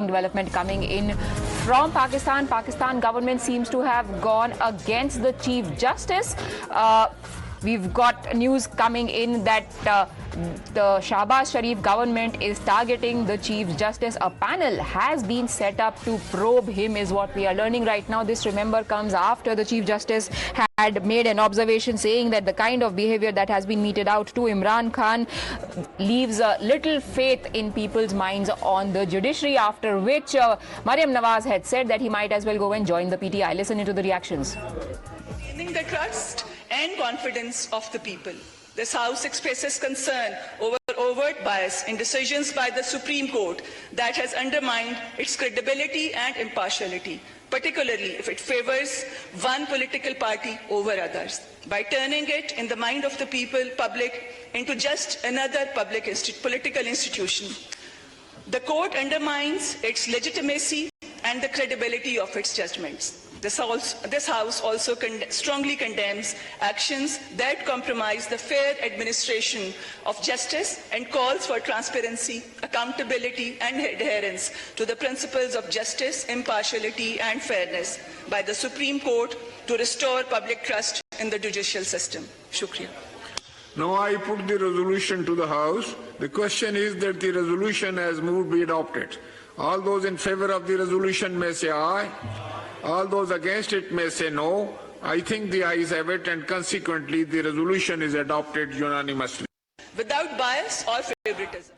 shocking development coming in from Pakistan. Pakistan government seems to have gone against the Chief Justice. We've got news coming in that the Shahbaz Sharif government is targeting the Chief Justice. A panel has been set up to probe him, is what we are learning right now. This, remember, comes after the Chief Justice had made an observation saying that the kind of behavior that has been meted out to Imran Khan leaves little faith in people's minds on the judiciary, after which Maryam Nawaz had said that he might as well go and join the PTI. Listen into the reactions. Gaining the trust and confidence of the people. This House expresses concern over overt bias in decisions by the Supreme Court that has undermined its credibility and impartiality, particularly if it favors one political party over others, by turning it in the mind of the people, public, into just another political institution. The court undermines its legitimacy and the credibility of its judgments. This House also strongly condemns actions that compromise the fair administration of justice and calls for transparency, accountability and adherence to the principles of justice, impartiality and fairness by the Supreme Court to restore public trust in the judicial system. Shukriya. Now I put the resolution to the House. The question is that the resolution has moved be adopted. All those in favor of the resolution may say aye. All those against it may say no. I think the ayes have it, and consequently the resolution is adopted unanimously. Without bias or favoritism.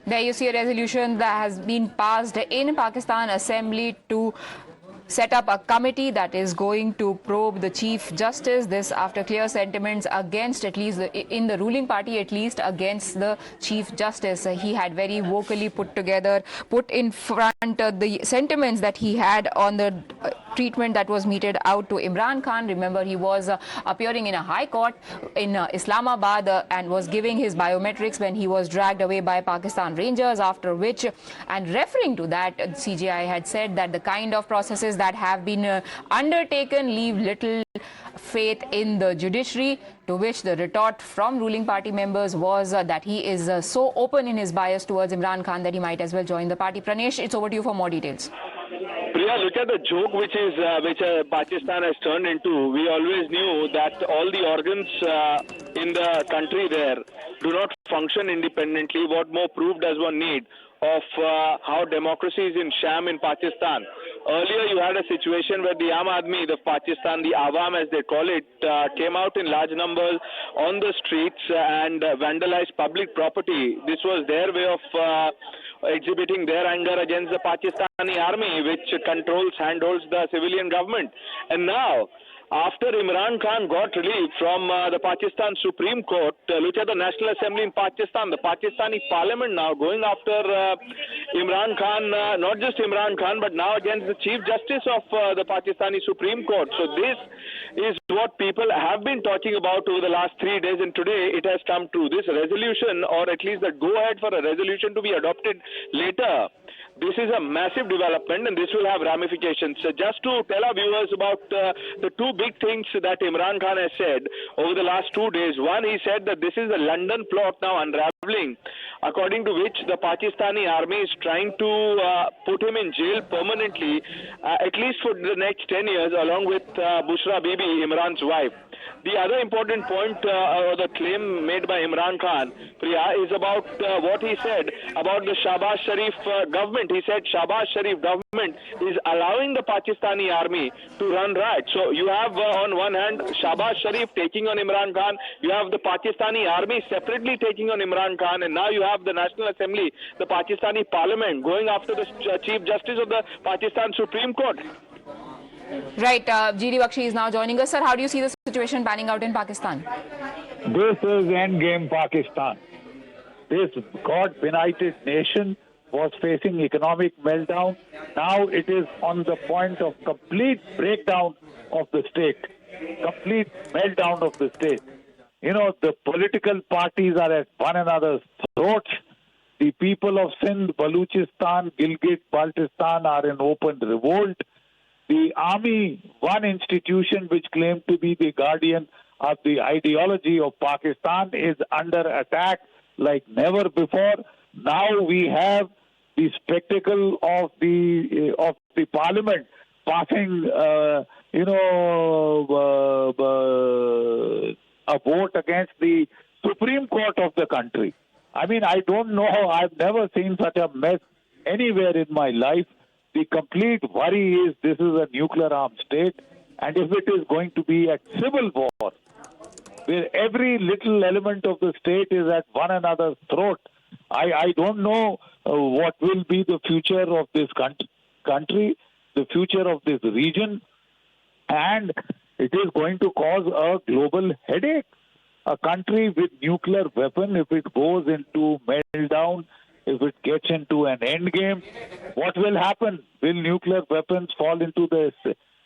There you see a resolution that has been passed in Pakistan Assembly to set up a committee that is going to probe the Chief Justice. This after clear sentiments against, at least in the ruling party, at least against the Chief Justice. He had very vocally put in front the sentiments that he had on the treatment that was meted out to Imran Khan. Remember, he was appearing in a high court in Islamabad and was giving his biometrics when he was dragged away by Pakistan Rangers, after which, and referring to that, CJI had said that the kind of processes that have been undertaken leave little faith in the judiciary, to which the retort from ruling party members was that he is so open in his bias towards Imran Khan that he might as well join the party. Pranesh, it's over to you for more details. Priya, look at the joke which Pakistan has turned into. We always knew that all the organs in the country there do not function independently. What more proof does one need of how democracy is in sham in Pakistan? Earlier, you had a situation where the Aam Aadmi, the Pakistan, the Awam as they call it, came out in large numbers on the streets and vandalized public property. This was their way of exhibiting their anger against the Pakistani army, which handholds the civilian government. And now, after Imran Khan got relief from the Pakistan Supreme Court, look at the National Assembly in Pakistan, the Pakistani Parliament now going after Imran Khan, not just Imran Khan, but now against the Chief Justice of the Pakistani Supreme Court. So this is what people have been talking about over the last 3 days, and today it has come true. This resolution, or at least the go-ahead for a resolution to be adopted later, this is a massive development, and this will have ramifications. So just to tell our viewers about the two big things that Imran Khan has said over the last 2 days. One, he said that this is a London plot now unraveling, according to which the Pakistani army is trying to put him in jail permanently, at least for the next 10 years, along with Bushra Bibi, Imran's wife. The other important point, or the claim made by Imran Khan, Priya, is about what he said about the Shahbaz Sharif government. He said Shahbaz Sharif government is allowing the Pakistani army to run riots. So you have on one hand Shahbaz Sharif taking on Imran Khan, you have the Pakistani army separately taking on Imran Khan, and now you have the National Assembly, the Pakistani Parliament, going after the Chief Justice of the Pakistan Supreme Court. Right, GD Bakshi is now joining us. Sir, how do you see the situation panning out in Pakistan? This is endgame Pakistan. This God-benighted nation was facing economic meltdown. Now it is on the point of complete breakdown of the state, complete meltdown of the state. You know, the political parties are at one another's throats. The people of Sindh, Baluchistan, Gilgit-Baltistan are in open revolt. The army, one institution which claimed to be the guardian of the ideology of Pakistan, is under attack like never before. Now we have the spectacle of the parliament passing, a vote against the Supreme Court of the country. I mean, I don't know. I've never seen such a mess anywhere in my life. The complete worry is this is a nuclear armed state, and if it is going to be a civil war, where every little element of the state is at one another's throat, I don't know what will be the future of this country, the future of this region, and it is going to cause a global headache. A country with nuclear weapon, if it goes into meltdown, if it gets into an end game, what will happen? Will nuclear weapons fall into the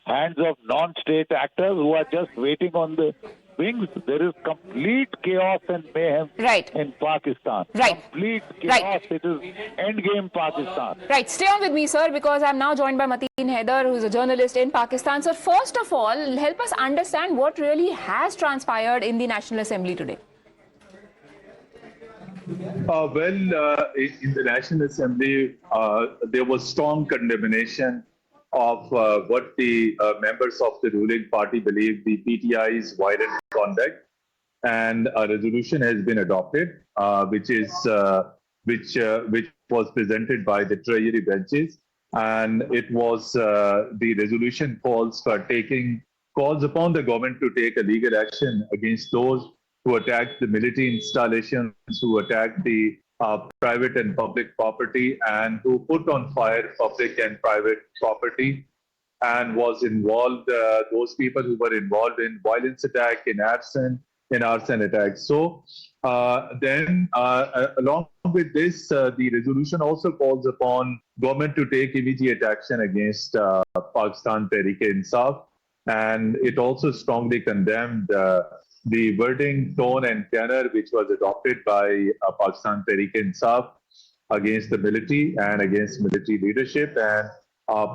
hands of non-state actors who are just waiting on the wings? There is complete chaos and mayhem in Pakistan. Complete chaos. It is endgame Pakistan. Stay on with me, sir, because I'm now joined by Mateen Haider, who is a journalist in Pakistan. Sir, first of all, help us understand what really has transpired in the National Assembly today. In the National Assembly, there was strong condemnation of what the members of the ruling party believe the PTI's violent conduct, and a resolution has been adopted, which was presented by the Treasury benches, and it was the resolution calls upon the government to take a legal action against those who attacked the military installations, who attacked the private and public property, and who put on fire public and private property, and was involved, those people who were involved in violence attack, in arson attacks. So along with this, the resolution also calls upon government to take immediate action against Pakistan Tehreek-e-Insaf, and it also strongly condemned the wording, tone and tenor which was adopted by Pakistan Tehreek-e-Insaf against the military and against military leadership, and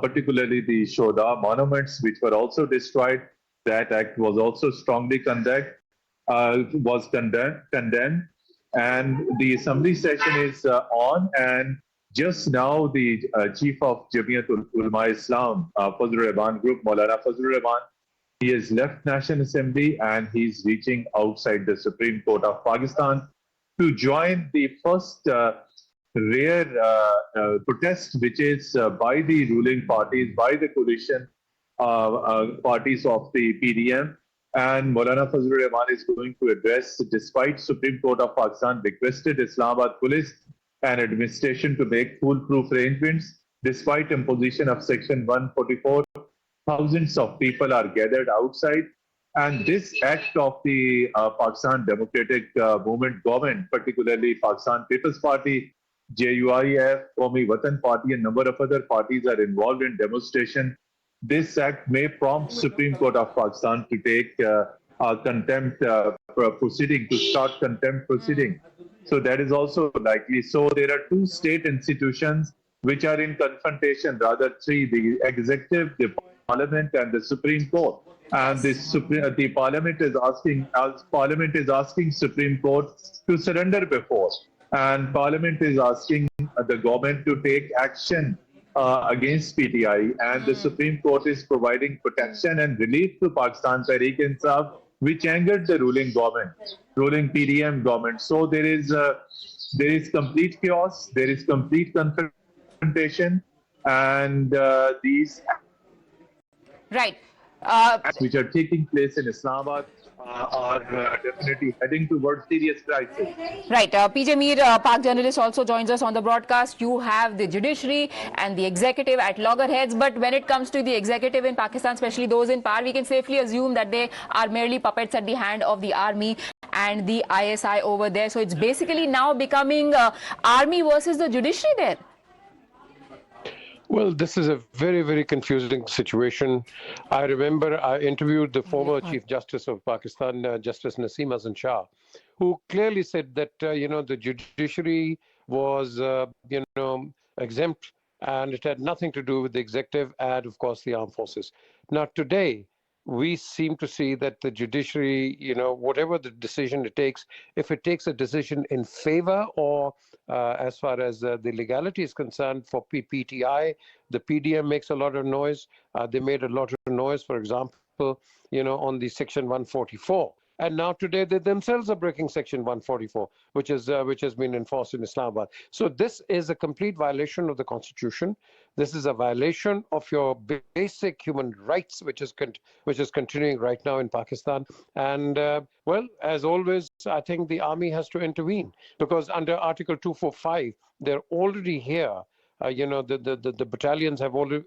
particularly the Shoda monuments which were also destroyed. That act was also strongly condemned, and the assembly session is on, and just now the chief of Jamiatul Ulama Islam, Fazlur Rahman Group, Maulana Fazlur Rahman, he has left National Assembly and he's reaching outside the Supreme Court of Pakistan to join the first rare protest, which is by the ruling parties, by the coalition parties of the PDM. And Maulana Fazlur Rahman is going to address, despite Supreme Court of Pakistan requested Islamabad police and administration to make foolproof arrangements, despite imposition of Section 144. Thousands of people are gathered outside, and this act of the Pakistan Democratic Movement government, particularly Pakistan People's Party, JUIF, Qawmi Watan Party, and number of other parties are involved in demonstration. This act may prompt Supreme Court of Pakistan to take contempt proceeding, to start contempt proceeding. So that is also likely. So there are two state institutions which are in confrontation, rather three: the executive, the Parliament, and the Supreme Court. And the Parliament is asking Supreme Court to surrender before, and Parliament is asking the government to take action against PTI, and the Supreme Court is providing protection and relief to Pakistan Tehreek-e-Insaf, which angered the ruling government, ruling PDM government. So there is complete chaos, there is complete confrontation, and these which are taking place in Islamabad are definitely heading towards serious crisis. PJ Mir, Pak journalist, also joins us on the broadcast. You have the judiciary and the executive at loggerheads, but when it comes to the executive in Pakistan, especially those in power, we can safely assume that they are merely puppets at the hand of the army and the ISI over there. So it's basically now becoming army versus the judiciary there. Well, this is a very, very confusing situation. I remember I interviewed the former Chief Justice of Pakistan, Justice Naseem Hasan Shah, who clearly said that, the judiciary was, exempt, and it had nothing to do with the executive and, of course, the armed forces. Now, today, we seem to see that the judiciary, whatever the decision it takes, if it takes a decision in favor or as far as the legality is concerned for PTI, the PDM makes a lot of noise. They made a lot of noise, for example, on the Section 144. And now today they themselves are breaking Section 144, which has been enforced in Islamabad. So this is a complete violation of the Constitution. This is a violation of your basic human rights, which is continuing right now in Pakistan. And well, as always, I think the army has to intervene, because under Article 245, they're already here. The battalions have already,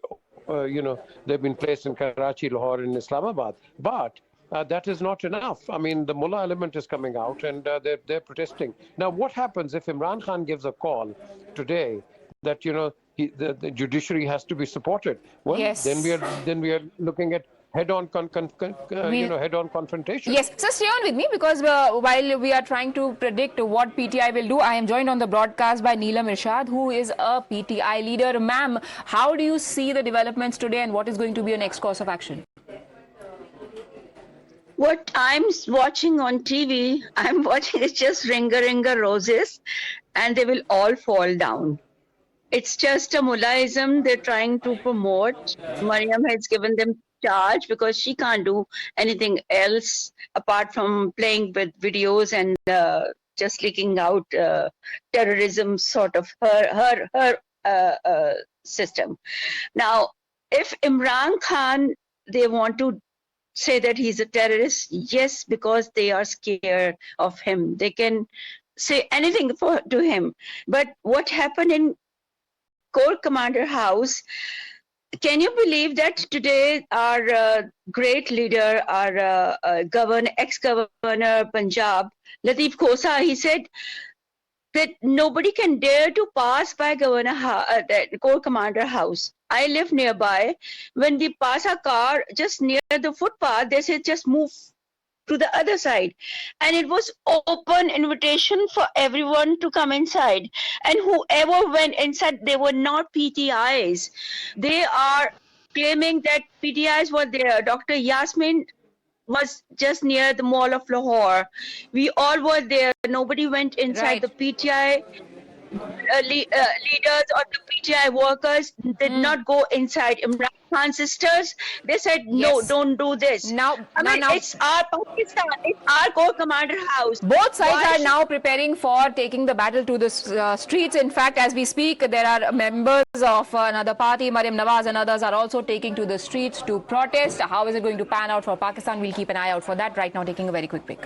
they've been placed in Karachi, Lahore, and Islamabad. But that is not enough. I mean, the mullah element is coming out, and they're protesting. Now, what happens if Imran Khan gives a call today that the judiciary has to be supported? Well, Yes. then we are looking at head-on head-on confrontation. Yes, so stay on with me, because while we are trying to predict what PTI will do, I am joined on the broadcast by Neelam Irshad, who is a PTI leader. Ma'am, how do you see the developments today, and what is going to be your next course of action? What I'm watching on TV, I'm watching it's just Ringa Roses, and they will all fall down. It's just a mullahism they're trying to promote. Maryam has given them charge because she can't do anything else apart from playing with videos and just leaking out terrorism sort of her system. Now, if Imran Khan, they want to say that he's a terrorist, yes, because they are scared of him. They can say anything to him. But what happened in Corps Commander House, can you believe that today our great leader, our ex-governor Punjab, Lateef Khosa, he said that nobody can dare to pass by Corps Commander House. I live nearby. When we pass a car just near the footpath, they say just move to the other side. And it was open invitation for everyone to come inside. And whoever went inside, they were not PTIs. They are claiming that PTIs were there. Dr. Yasmin was just near the Mall of Lahore. We all were there. Nobody went inside. Right. The PTI leaders or the PTI workers did not go inside. Imran Khan's sisters, they said, no, Yes. don't do this. Now, it's our Pakistan, it's our Corps Commander House. both sides Why are now preparing for taking the battle to the streets. In fact, as we speak, there are members of another party, Maryam Nawaz and others, are also taking to the streets to protest. How is it going to pan out for Pakistan? We'll keep an eye out for that. Right now, taking a very quick break.